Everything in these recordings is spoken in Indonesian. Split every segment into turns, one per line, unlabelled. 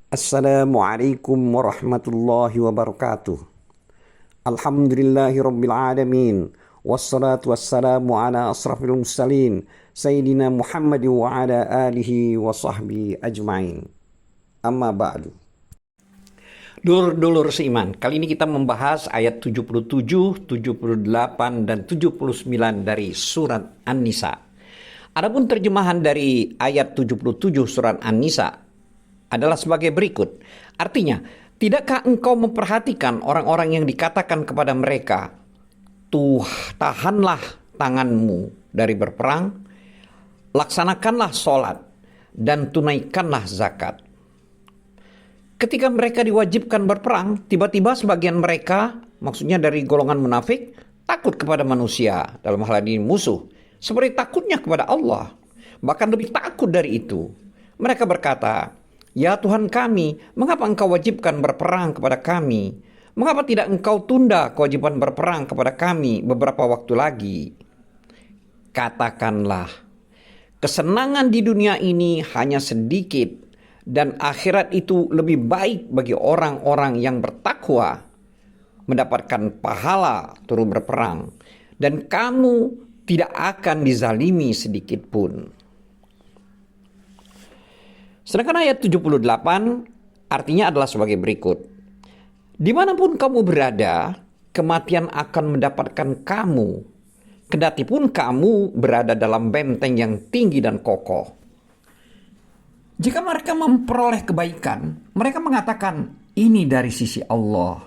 Assalamualaikum warahmatullahi wabarakatuh. Alhamdulillahi rabbil alamin. Wassalatu wassalamu ala asrafil mursalin Sayyidina Muhammad wa ala alihi wa sahbihi ajma'in. Amma ba'du. Dulur-dulur seiman, kali ini kita membahas ayat 77, 78, dan 79 dari surat An-Nisa. Adapun terjemahan dari ayat 77 surat An-Nisa adalah sebagai berikut. Artinya, tidakkah engkau memperhatikan orang-orang yang dikatakan kepada mereka, tahanlah tanganmu dari berperang, laksanakanlah sholat, dan tunaikanlah zakat. Ketika mereka diwajibkan berperang, tiba-tiba sebagian mereka, maksudnya dari golongan munafik, takut kepada manusia, dalam hal ini musuh, seperti takutnya kepada Allah. Bahkan lebih takut dari itu. Mereka berkata, "Ya Tuhan kami, mengapa engkau wajibkan berperang kepada kami? Mengapa tidak engkau tunda kewajiban berperang kepada kami beberapa waktu lagi?" Katakanlah, kesenangan di dunia ini hanya sedikit, dan akhirat itu lebih baik bagi orang-orang yang bertakwa, mendapatkan pahala turut berperang, dan kamu tidak akan dizalimi sedikit pun. Sedangkan ayat 78 artinya adalah sebagai berikut. Dimanapun kamu berada, kematian akan mendapatkan kamu, kendati pun kamu berada dalam benteng yang tinggi dan kokoh. Jika mereka memperoleh kebaikan, mereka mengatakan ini dari sisi Allah.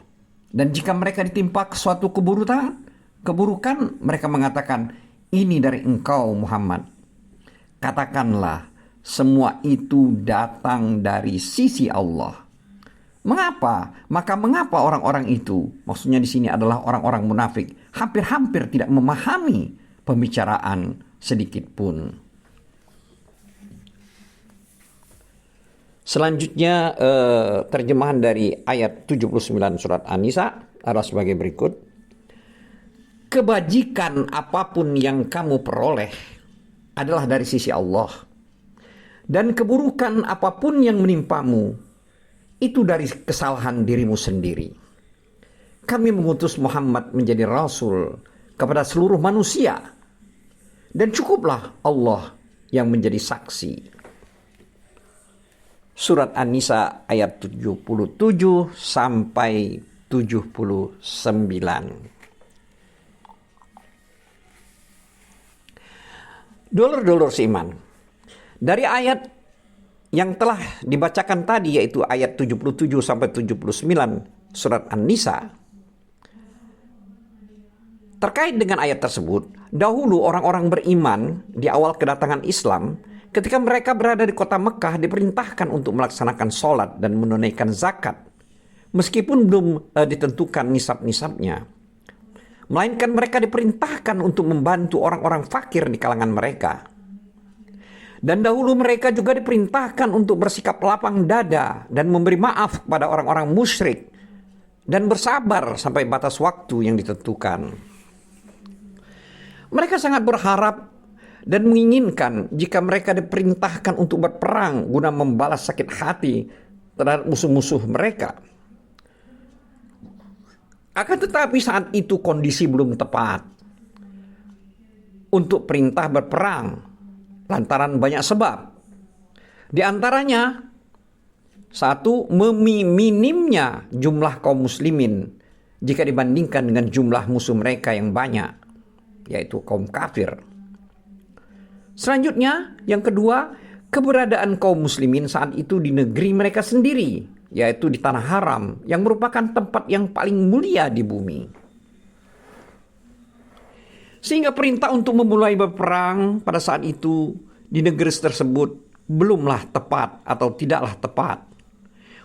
Dan jika mereka ditimpa suatu keburukan, mereka mengatakan ini dari engkau Muhammad. Katakanlah, semua itu datang dari sisi Allah. Mengapa? Maka mengapa orang-orang itu, maksudnya di sini adalah orang-orang munafik, hampir-hampir tidak memahami pembicaraan sedikit pun. Selanjutnya terjemahan dari ayat 79 surat An-Nisa adalah sebagai berikut. Kebajikan apapun yang kamu peroleh adalah dari sisi Allah. Dan keburukan apapun yang menimpamu, itu dari kesalahan dirimu sendiri. Kami mengutus Muhammad menjadi Rasul kepada seluruh manusia. Dan cukuplah Allah yang menjadi saksi. Surat An-Nisa ayat 77 sampai 79. Dulur-dulur seiman, dari ayat yang telah dibacakan tadi, yaitu ayat 77 sampai 79 surat An-Nisa, terkait dengan ayat tersebut, dahulu orang-orang beriman di awal kedatangan Islam, ketika mereka berada di kota Mekah, diperintahkan untuk melaksanakan sholat dan menunaikan zakat, meskipun belum ditentukan nisab-nisabnya. Melainkan mereka diperintahkan untuk membantu orang-orang fakir di kalangan mereka. Dan dahulu mereka juga diperintahkan untuk bersikap lapang dada dan memberi maaf kepada orang-orang musyrik dan bersabar sampai batas waktu yang ditentukan. Mereka sangat berharap dan menginginkan jika mereka diperintahkan untuk berperang guna membalas sakit hati terhadap musuh-musuh mereka. Akan tetapi saat itu kondisi belum tepat untuk perintah berperang lantaran banyak sebab. Di antaranya, satu, minimnya jumlah kaum muslimin jika dibandingkan dengan jumlah musuh mereka yang banyak, yaitu kaum kafir. Selanjutnya, yang kedua, keberadaan kaum muslimin saat itu di negeri mereka sendiri, yaitu di tanah haram, yang merupakan tempat yang paling mulia di bumi. Sehingga perintah untuk memulai berperang pada saat itu di negeri tersebut belumlah tepat atau tidaklah tepat.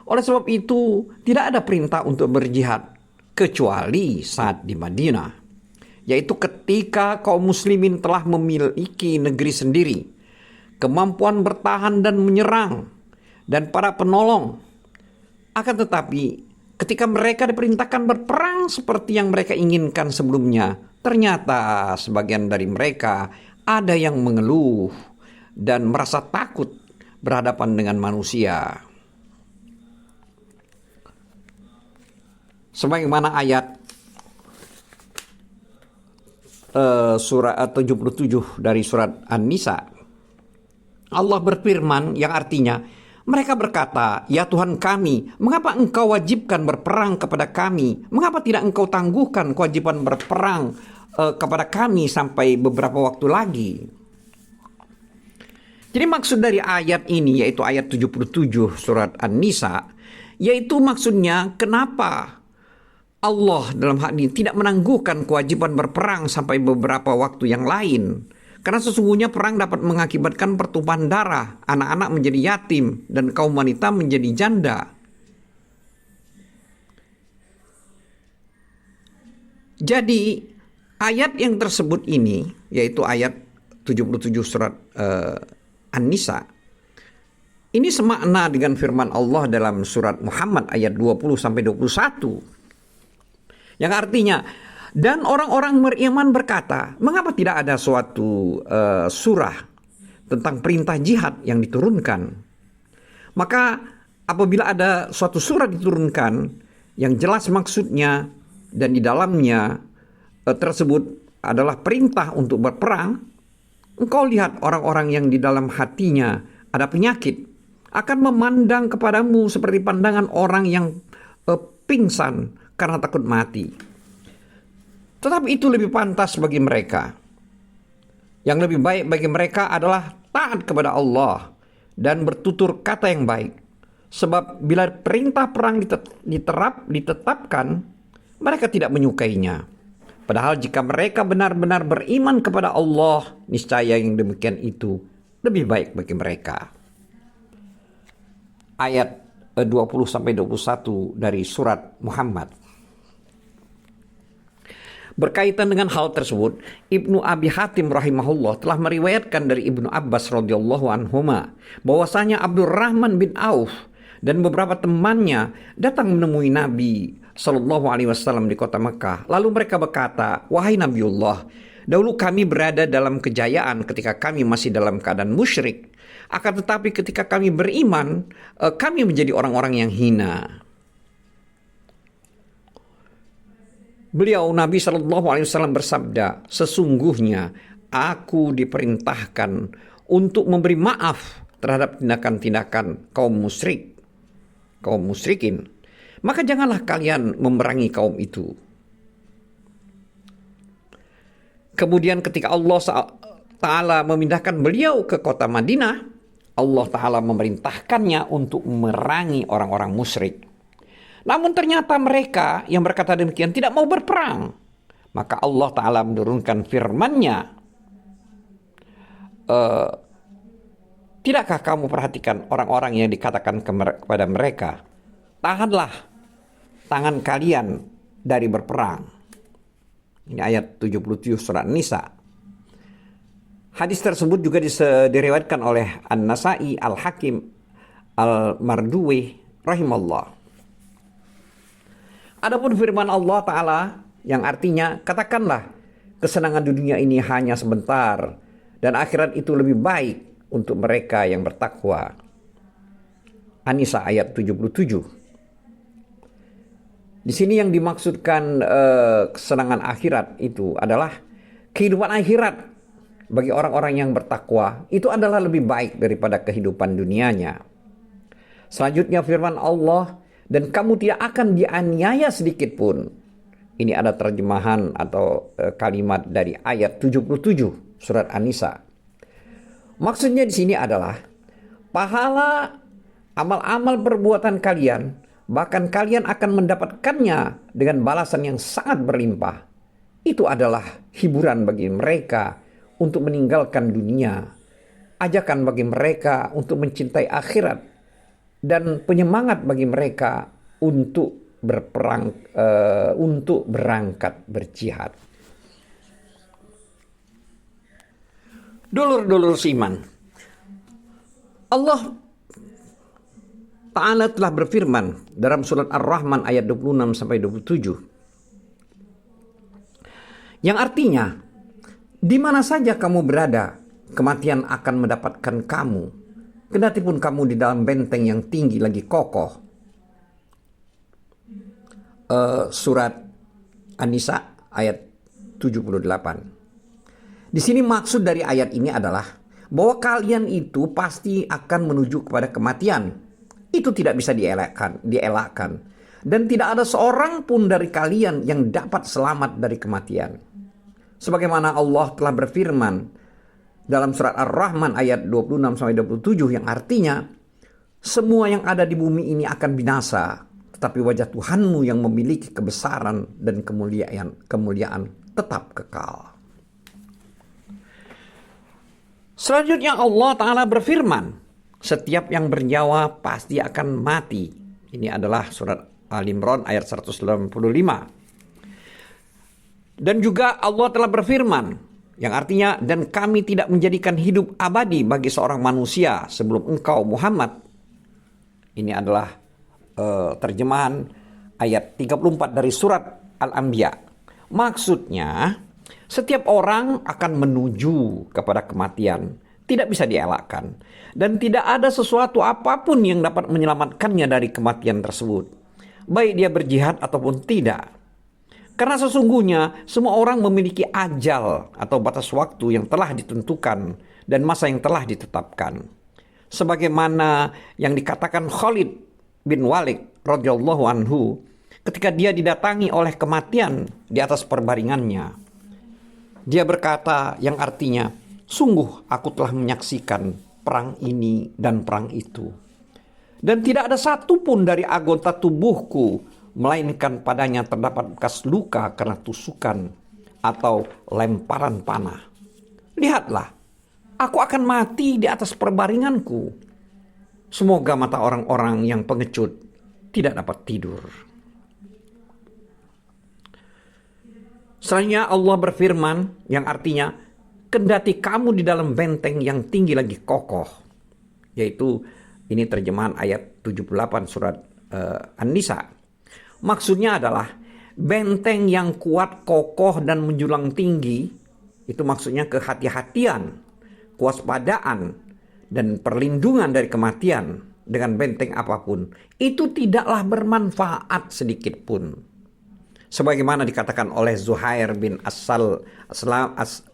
Oleh sebab itu, tidak ada perintah untuk berjihad kecuali saat di Madinah, yaitu ketika kaum muslimin telah memiliki negeri sendiri, kemampuan bertahan dan menyerang, dan para penolong. Akan tetapi, ketika mereka diperintahkan berperang seperti yang mereka inginkan sebelumnya, ternyata sebagian dari mereka ada yang mengeluh dan merasa takut berhadapan dengan manusia. Sebagaimana ayat surat 77 dari surat An-Nisa, Allah berfirman yang artinya, mereka berkata, "Ya Tuhan kami, mengapa Engkau wajibkan berperang kepada kami? Mengapa tidak Engkau tangguhkan kewajiban berperang kepada kami sampai beberapa waktu lagi?" Jadi maksud dari ayat ini, yaitu ayat 77 surat An-Nisa, yaitu maksudnya kenapa Allah dalam hal ini tidak menangguhkan kewajiban berperang sampai beberapa waktu yang lain. Karena sesungguhnya perang dapat mengakibatkan pertumpahan darah, anak-anak menjadi yatim, dan kaum wanita menjadi janda. Jadi ayat yang tersebut ini, yaitu ayat 77 surat An-Nisa, ini semakna dengan firman Allah dalam surat Muhammad ayat 20-21. Yang artinya, dan orang-orang beriman berkata, mengapa tidak ada suatu surah tentang perintah jihad yang diturunkan? Maka apabila ada suatu surah diturunkan yang jelas maksudnya dan di dalamnya tersebut adalah perintah untuk berperang, engkau lihat orang-orang yang di dalam hatinya ada penyakit akan memandang kepadamu seperti pandangan orang yang pingsan karena takut mati. Tetapi itu lebih pantas bagi mereka. Yang lebih baik bagi mereka adalah taat kepada Allah dan bertutur kata yang baik. Sebab bila perintah perang ditetapkan, mereka tidak menyukainya. Padahal jika mereka benar-benar beriman kepada Allah, niscaya yang demikian itu lebih baik bagi mereka. Ayat 20-21 dari surat Muhammad. Berkaitan dengan hal tersebut, Ibnu Abi Hatim rahimahullah telah meriwayatkan dari Ibnu Abbas radhiyallahu anhuma bahwasanya Abdurrahman bin Auf dan beberapa temannya datang menemui Nabi sallallahu alaihi wasallam di kota Mekah. Lalu mereka berkata, "Wahai Nabiullah, dahulu kami berada dalam kejayaan ketika kami masih dalam keadaan musyrik. Akan tetapi ketika kami beriman, kami menjadi orang-orang yang hina." Beliau Nabi SAW bersabda, "Sesungguhnya aku diperintahkan untuk memberi maaf terhadap tindakan-tindakan kaum musyrikin. Maka janganlah kalian memerangi kaum itu." Kemudian ketika Allah Ta'ala memindahkan beliau ke kota Madinah, Allah Ta'ala memerintahkannya untuk memerangi orang-orang musyrik. Namun ternyata mereka yang berkata demikian tidak mau berperang. Maka Allah Ta'ala menurunkan firman-Nya, "Tidakkah kamu perhatikan orang-orang yang dikatakan kepada mereka, tahanlah tangan kalian dari berperang." Ini ayat 77 surat Nisa. Hadis tersebut juga diriwayatkan oleh An-Nasai, Al-Hakim, Al-Marduwi rahimallah. Adapun firman Allah Ta'ala yang artinya, "Katakanlah, kesenangan dunia ini hanya sebentar, dan akhirat itu lebih baik untuk mereka yang bertakwa." An-Nisa ayat 77. Di sini yang dimaksudkan kesenangan akhirat itu adalah kehidupan akhirat bagi orang-orang yang bertakwa itu adalah lebih baik daripada kehidupan dunianya. Selanjutnya firman Allah, "Dan kamu tidak akan dianiaya sedikit pun." Ini ada terjemahan atau kalimat dari ayat 77 surat An-Nisa. Maksudnya di sini adalah pahala amal-amal perbuatan kalian, bahkan kalian akan mendapatkannya dengan balasan yang sangat berlimpah. Itu adalah hiburan bagi mereka untuk meninggalkan dunia, ajakan bagi mereka untuk mencintai akhirat, dan penyemangat bagi mereka untuk berperang, untuk berangkat berjihad. Dulur-dulur seiman, Allah Ta'ala telah berfirman dalam surat Ar-Rahman ayat 26-27, yang artinya, "Di mana saja kamu berada, kematian akan mendapatkan kamu, kendati pun kamu di dalam benteng yang tinggi lagi kokoh." surat An-Nisa ayat 78. Di sini maksud dari ayat ini adalah bahwa kalian itu pasti akan menuju kepada kematian. Itu tidak bisa dielakkan. Dan tidak ada seorang pun dari kalian yang dapat selamat dari kematian. Sebagaimana Allah telah berfirman dalam surat Ar-Rahman ayat 26-27 yang artinya, semua yang ada di bumi ini akan binasa, tetapi wajah Tuhanmu yang memiliki kebesaran dan kemuliaan tetap kekal. Selanjutnya Allah Ta'ala berfirman, setiap yang bernyawa pasti akan mati. Ini adalah surat Al-Imran ayat 185. Dan juga Allah telah berfirman, yang artinya, dan kami tidak menjadikan hidup abadi bagi seorang manusia sebelum engkau Muhammad. Ini adalah terjemahan ayat 34 dari surat Al-Anbiya. Maksudnya, setiap orang akan menuju kepada kematian. Tidak bisa dielakkan. Dan tidak ada sesuatu apapun yang dapat menyelamatkannya dari kematian tersebut. Baik dia berjihad ataupun tidak. Karena sesungguhnya semua orang memiliki ajal atau batas waktu yang telah ditentukan dan masa yang telah ditetapkan. Sebagaimana yang dikatakan Khalid bin Walid radhiyallahu anhu ketika dia didatangi oleh kematian di atas perbaringannya. Dia berkata yang artinya, sungguh aku telah menyaksikan perang ini dan perang itu. Dan tidak ada satupun dari anggota tubuhku, melainkan padanya terdapat bekas luka karena tusukan atau lemparan panah. Lihatlah, aku akan mati di atas perbaringanku. Semoga mata orang-orang yang pengecut tidak dapat tidur. Selanjutnya Allah berfirman yang artinya, kendati kamu di dalam benteng yang tinggi lagi kokoh. Yaitu ini terjemahan ayat 78 surat An-Nisa. Maksudnya adalah benteng yang kuat, kokoh dan menjulang tinggi. Itu maksudnya kehati-hatian, kewaspadaan dan perlindungan dari kematian dengan benteng apapun. Itu tidaklah bermanfaat sedikit pun. Sebagaimana dikatakan oleh Zuhair bin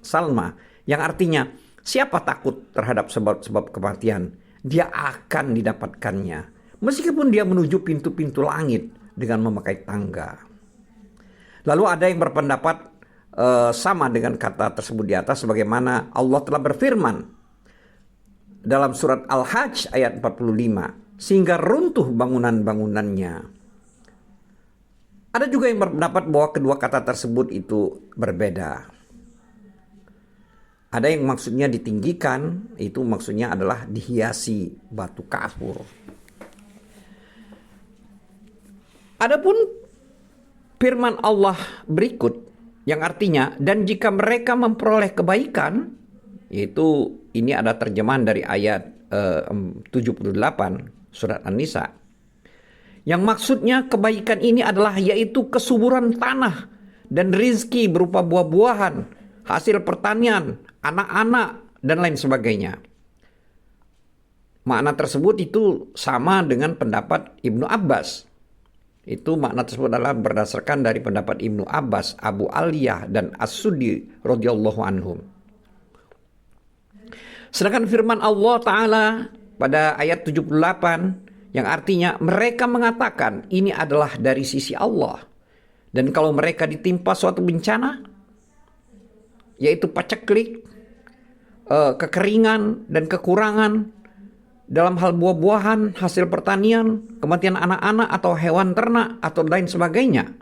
Salma yang artinya, siapa takut terhadap sebab-sebab kematian, dia akan didapatkannya meskipun dia menuju pintu-pintu langit dengan memakai tangga. Lalu ada yang berpendapat sama dengan kata tersebut di atas, sebagaimana Allah telah berfirman dalam surat Al-Hajj ayat 45, sehingga runtuh bangunan-bangunannya. Ada juga yang berpendapat bahwa kedua kata tersebut itu berbeda. Ada yang maksudnya ditinggikan, itu maksudnya adalah dihiasi batu kafur. Adapun firman Allah berikut yang artinya, dan jika mereka memperoleh kebaikan, yaitu ini ada terjemahan dari ayat 78 surat An-Nisa. Yang maksudnya kebaikan ini adalah yaitu kesuburan tanah dan rizki berupa buah-buahan, hasil pertanian, anak-anak, dan lain sebagainya. Makna tersebut itu sama dengan pendapat Ibnu Abbas. Itu makna tersebut adalah berdasarkan dari pendapat Ibnu Abbas, Abu Aliyah, dan As-Sudi radhiyallahu anhum. Sedangkan firman Allah Ta'ala pada ayat 78 yang artinya mereka mengatakan ini adalah dari sisi Allah. Dan kalau mereka ditimpa suatu bencana, yaitu paceklik, kekeringan dan kekurangan dalam hal buah-buahan, hasil pertanian, kematian anak-anak atau hewan ternak atau lain sebagainya.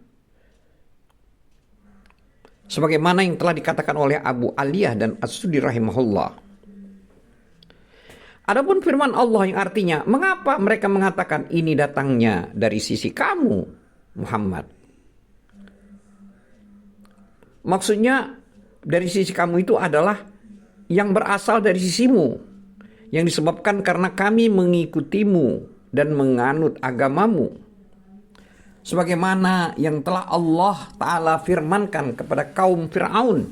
Sebagaimana yang telah dikatakan oleh Abu Aliyah dan As-Sudi rahimahullah. Adapun firman Allah yang artinya, mengapa mereka mengatakan ini datangnya dari sisi kamu, Muhammad? Maksudnya dari sisi kamu itu adalah yang berasal dari sisimu, yang disebabkan karena kami mengikutimu dan menganut agamamu. Sebagaimana yang telah Allah Ta'ala firmankan kepada kaum Fir'aun,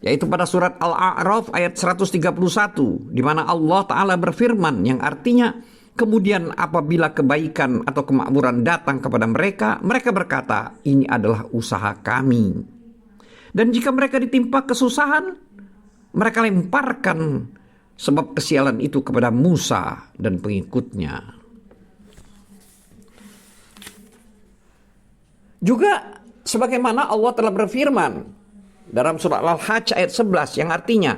yaitu pada surat Al-A'raf ayat 131, di mana Allah Ta'ala berfirman yang artinya, Kemudian apabila kebaikan atau kemakmuran datang kepada mereka, mereka berkata, ini adalah usaha kami. Dan jika mereka ditimpa kesusahan, mereka lemparkan sebab kesialan itu kepada Musa dan pengikutnya. Juga sebagaimana Allah telah berfirman dalam surah Al-Hajj ayat 11 yang artinya,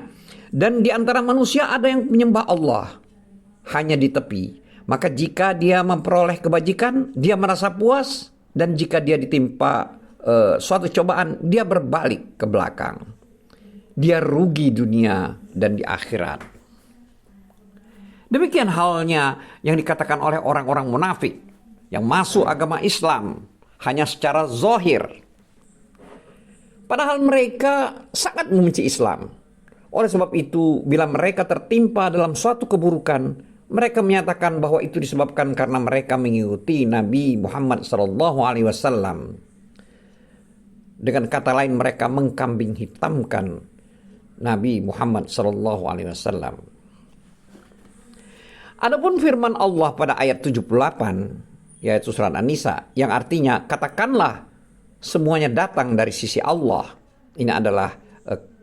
dan di antara manusia ada yang menyembah Allah hanya di tepi. Maka jika dia memperoleh kebajikan, dia merasa puas. Dan jika dia ditimpa suatu cobaan, dia berbalik ke belakang. Dia rugi dunia dan di akhirat. Demikian halnya yang dikatakan oleh orang-orang munafik yang masuk agama Islam hanya secara zahir. Padahal mereka sangat membenci Islam. Oleh sebab itu, bila mereka tertimpa dalam suatu keburukan, mereka menyatakan bahwa itu disebabkan karena mereka mengikuti Nabi Muhammad SAW. Dengan kata lain, mereka mengkambing hitamkan Nabi Muhammad SAW. Adapun firman Allah pada ayat 78, yaitu surat An-Nisa, yang artinya, katakanlah semuanya datang dari sisi Allah. Ini adalah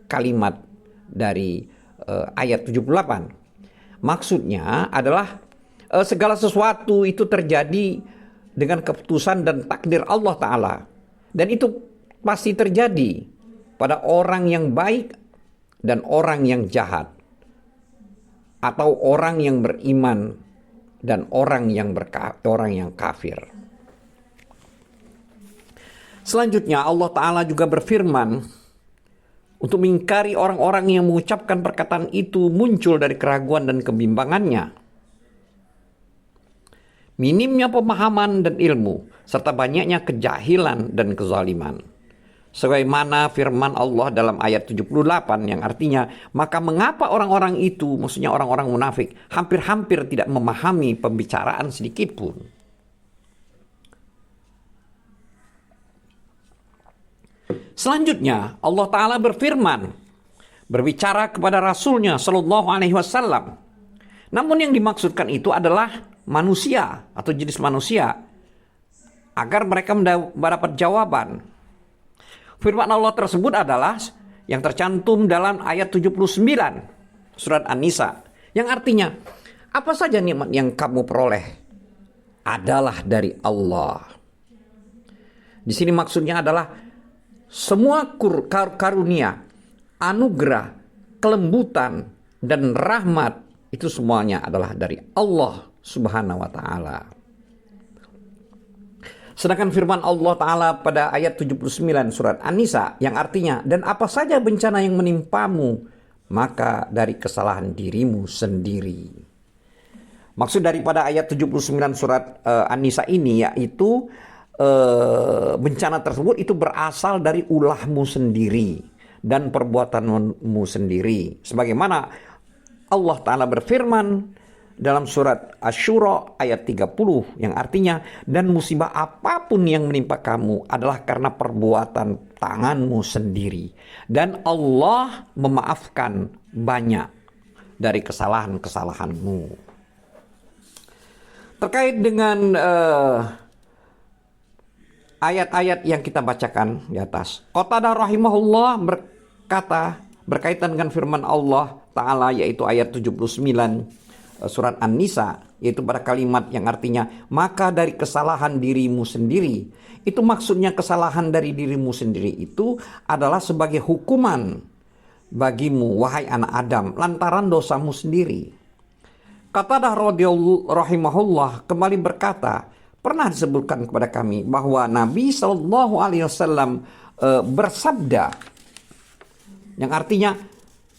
kalimat dari ayat 78. Maksudnya adalah segala sesuatu itu terjadi dengan keputusan dan takdir Allah Ta'ala. Dan itu pasti terjadi pada orang yang baik dan orang yang jahat. Atau orang yang beriman dan orang yang kafir. Selanjutnya Allah Ta'ala juga berfirman untuk mengingkari orang-orang yang mengucapkan perkataan itu muncul dari keraguan dan kebimbangannya. Minimnya pemahaman dan ilmu, serta banyaknya kejahilan dan kezaliman. Sebagaimana firman Allah dalam ayat 78 yang artinya, maka mengapa orang-orang itu, maksudnya orang-orang munafik, hampir-hampir tidak memahami pembicaraan sedikit pun. Selanjutnya Allah Ta'ala berfirman, berbicara kepada Rasulnya Shallallahu Alaihi Wasallam. Namun yang dimaksudkan itu adalah manusia atau jenis manusia, agar mereka mendapat jawaban. Firman Allah tersebut adalah yang tercantum dalam ayat 79 surat An-Nisa, yang artinya, apa saja nikmat yang kamu peroleh adalah dari Allah. Di sini maksudnya adalah semua karunia, anugerah, kelembutan, dan rahmat itu semuanya adalah dari Allah Subhanahu wa Ta'ala. Sedangkan firman Allah Ta'ala pada ayat 79 surat An-Nisa yang artinya, dan apa saja bencana yang menimpamu, maka dari kesalahan dirimu sendiri. Maksud daripada ayat 79 surat An-Nisa ini yaitu bencana tersebut itu berasal dari ulahmu sendiri dan perbuatanmu sendiri. Sebagaimana Allah Ta'ala berfirman dalam surat Asy-Syura ayat 30 yang artinya, dan musibah apapun yang menimpa kamu adalah karena perbuatan tanganmu sendiri. Dan Allah memaafkan banyak dari kesalahan-kesalahanmu. Terkait dengan ayat-ayat yang kita bacakan di atas, Qatadah rahimahullah berkata berkaitan dengan firman Allah Ta'ala yaitu ayat 79 surat An-Nisa, yaitu pada kalimat yang artinya maka dari kesalahan dirimu sendiri. Itu maksudnya kesalahan dari dirimu sendiri itu adalah sebagai hukuman bagimu wahai anak Adam lantaran dosamu sendiri. Qatadah rahimahullah kembali berkata, pernah disebutkan kepada kami bahwa Nabi SAW bersabda, yang artinya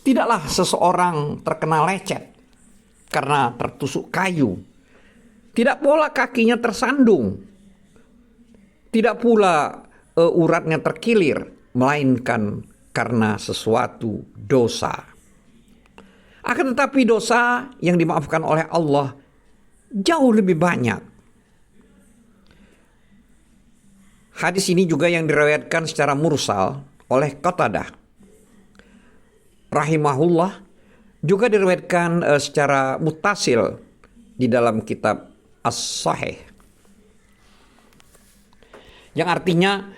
tidaklah seseorang terkena lecet karena tertusuk kayu, tidak pula kakinya tersandung, tidak pula uratnya terkilir, melainkan karena sesuatu dosa. Akan tetapi dosa yang dimaafkan oleh Allah jauh lebih banyak. Hadis ini juga yang diriwayatkan secara mursal oleh Qatadah rahimahullah, juga diriwayatkan secara muttasil di dalam kitab As-Sahih, yang artinya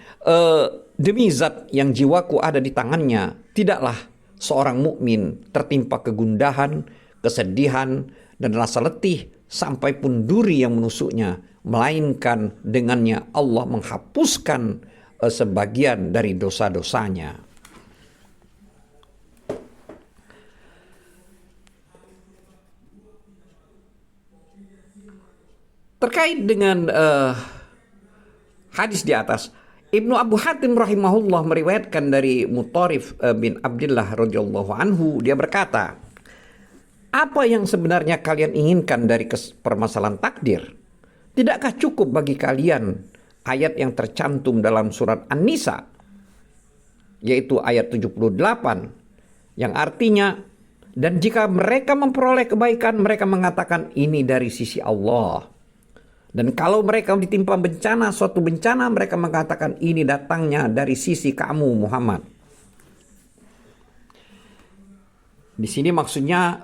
demi zat yang jiwaku ada di tangannya, tidaklah seorang mukmin tertimpa kegundahan, kesedihan, dan rasa letih sampai pun duri yang menusuknya, melainkan dengannya Allah menghapuskan sebagian dari dosa-dosanya. Terkait dengan hadis di atas, Ibnu Abu Hatim rahimahullah meriwayatkan dari Mutarif bin Abdullah radhiyallahu anhu, dia berkata, apa yang sebenarnya kalian inginkan dari permasalahan takdir? Tidakkah cukup bagi kalian ayat yang tercantum dalam surat An-Nisa, yaitu ayat 78, yang artinya, dan jika mereka memperoleh kebaikan, mereka mengatakan ini dari sisi Allah. Dan kalau mereka ditimpa bencana, suatu bencana, mereka mengatakan ini datangnya dari sisi kamu Muhammad. Di sini maksudnya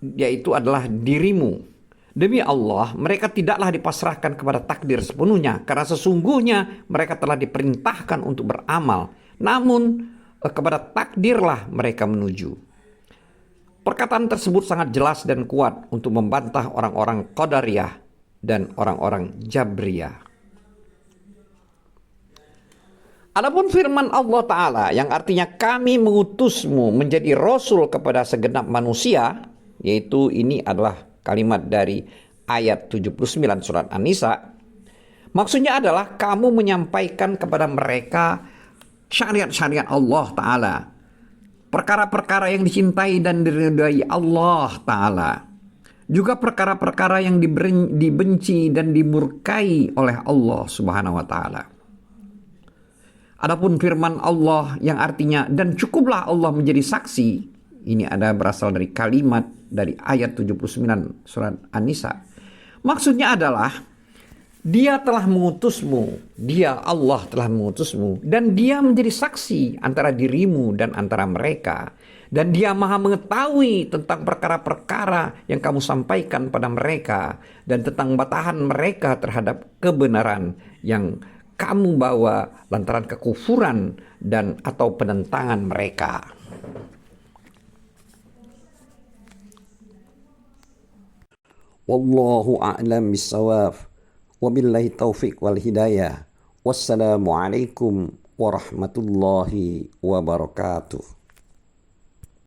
yaitu adalah dirimu. Demi Allah, mereka tidaklah dipasrahkan kepada takdir sepenuhnya, karena sesungguhnya mereka telah diperintahkan untuk beramal. Namun kepada takdirlah mereka menuju. Perkataan tersebut sangat jelas dan kuat untuk membantah orang-orang Qadariyah dan orang-orang Jabriyah. Adapun firman Allah Ta'ala yang artinya kami mengutusmu menjadi rasul kepada segenap manusia, yaitu ini adalah kalimat dari ayat 79 surat An-Nisa. Maksudnya adalah kamu menyampaikan kepada mereka syariat-syariat Allah Ta'ala, perkara-perkara yang dicintai dan diridhai Allah Ta'ala, juga perkara-perkara yang dibenci dan dimurkai oleh Allah Subhanahu wa Ta'ala. Adapun firman Allah yang artinya dan cukuplah Allah menjadi saksi, ini ada berasal dari kalimat dari ayat 79 surat An-Nisa. Maksudnya adalah dia telah mengutusmu, dia Allah telah mengutusmu, dan dia menjadi saksi antara dirimu dan antara mereka. Dan dia maha mengetahui tentang perkara-perkara yang kamu sampaikan pada mereka, dan tentang batahan mereka terhadap kebenaran yang kamu bawa lantaran kekufuran dan atau penentangan mereka. Wallahu a'lam bissawab. Wabillahi taufiq wal hidayah. Wassalamualaikum warahmatullahi wabarakatuh.